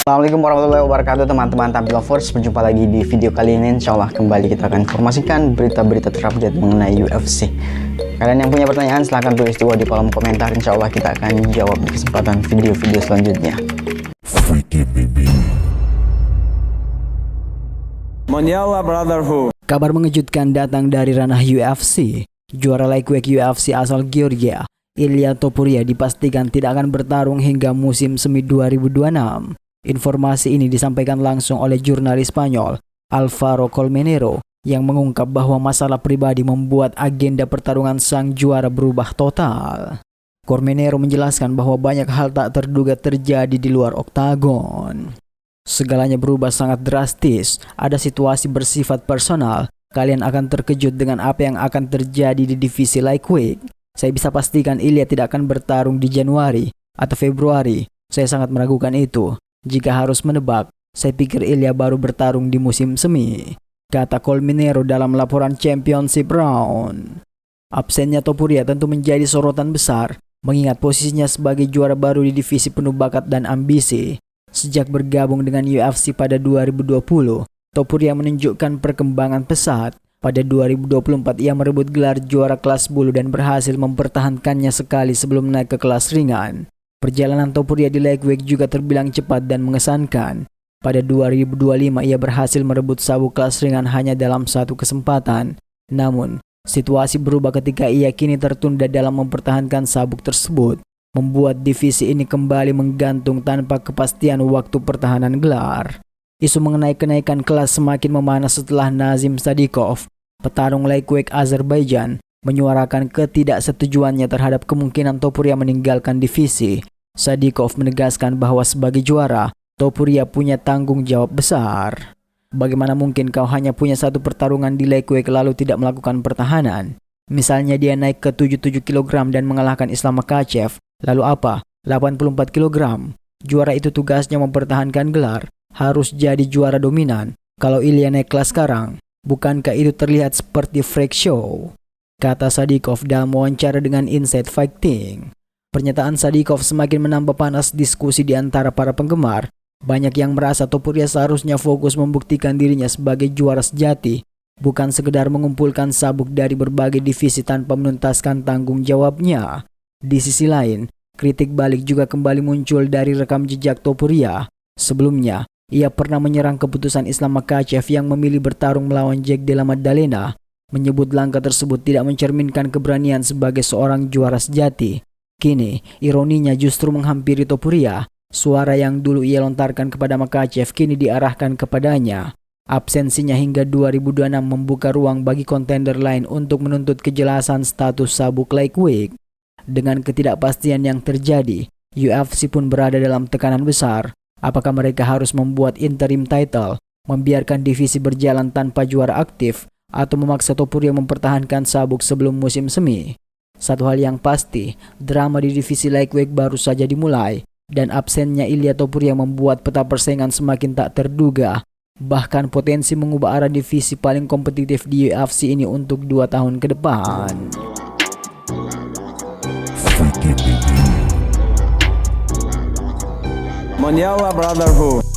Assalamualaikum warahmatullahi wabarakatuh teman-teman Tampil Lovers. Berjumpa lagi di video kali ini. Insya Allah kembali kita akan informasikan berita-berita terupdate mengenai UFC. Kalian yang punya pertanyaan silahkan tulis di kolom komentar. Insya Allah kita akan jawab di kesempatan video-video selanjutnya. Mondial Brotherhood. Kabar mengejutkan datang dari ranah UFC. Juara lightweight UFC asal Georgia, Ilia Topuria dipastikan tidak akan bertarung hingga musim semi 2026. Informasi ini disampaikan langsung oleh jurnalis Spanyol Alvaro Colmenero yang mengungkap bahwa masalah pribadi membuat agenda pertarungan sang juara berubah total. Colmenero menjelaskan bahwa banyak hal tak terduga terjadi di luar oktagon. Segalanya berubah sangat drastis, ada situasi bersifat personal. Kalian akan terkejut dengan apa yang akan terjadi di divisi lightweight. Saya bisa pastikan Ilia tidak akan bertarung di Januari atau Februari. Saya sangat meragukan itu. Jika harus menebak, saya pikir Ilia baru bertarung di musim semi, kata Colmenero dalam laporan Championship Round. Absennya Topuria tentu menjadi sorotan besar, mengingat posisinya sebagai juara baru di divisi penuh bakat dan ambisi. Sejak bergabung dengan UFC pada 2020, Topuria menunjukkan perkembangan pesat. Pada 2024 ia merebut gelar juara kelas bulu dan berhasil mempertahankannya sekali sebelum naik ke kelas ringan. Perjalanan Topuria di lightweight juga terbilang cepat dan mengesankan. Pada 2025 ia berhasil merebut sabuk kelas ringan hanya dalam satu kesempatan. Namun, situasi berubah ketika ia kini tertunda dalam mempertahankan sabuk tersebut, membuat divisi ini kembali menggantung tanpa kepastian waktu pertahanan gelar. Isu mengenai kenaikan kelas semakin memanas setelah Nazim Sadikov, petarung lightweight Azerbaijan, menyuarakan ketidaksetujuannya terhadap kemungkinan Topuria meninggalkan divisi. Sadikov menegaskan bahwa sebagai juara, Topuria punya tanggung jawab besar. Bagaimana mungkin kau hanya punya satu pertarungan di lightweight lalu tidak melakukan pertahanan? Misalnya dia naik ke 77 kg dan mengalahkan Islam Makhachev. Lalu apa? 84 kg. Juara itu tugasnya mempertahankan gelar. Harus jadi juara dominan. Kalau Ilia naik kelas sekarang, bukankah itu terlihat seperti freak show? Kata Sadikov dalam wawancara dengan Inside Fighting. Pernyataan Sadikov semakin menambah panas diskusi di antara para penggemar. Banyak yang merasa Topuria seharusnya fokus membuktikan dirinya sebagai juara sejati, bukan sekedar mengumpulkan sabuk dari berbagai divisi tanpa menuntaskan tanggung jawabnya. Di sisi lain, kritik balik juga kembali muncul dari rekam jejak Topuria. Sebelumnya, ia pernah menyerang keputusan Islam Makhachev yang memilih bertarung melawan Jack Della Maddalena, menyebut langkah tersebut tidak mencerminkan keberanian sebagai seorang juara sejati. Kini, ironinya justru menghampiri Topuria. Suara yang dulu ia lontarkan kepada Makhachev kini diarahkan kepadanya. Absensinya hingga 2026 membuka ruang bagi kontender lain untuk menuntut kejelasan status sabuk lightweight. Dengan ketidakpastian yang terjadi, UFC pun berada dalam tekanan besar. Apakah mereka harus membuat interim title, membiarkan divisi berjalan tanpa juara aktif, atau memaksa Topuria mempertahankan sabuk sebelum musim semi? Satu hal yang pasti, drama di divisi lightweight baru saja dimulai, dan absennya Ilia Topuria membuat peta persaingan semakin tak terduga. Bahkan potensi mengubah arah divisi paling kompetitif di UFC ini untuk 2 tahun ke depan. Mondial Brotherhood.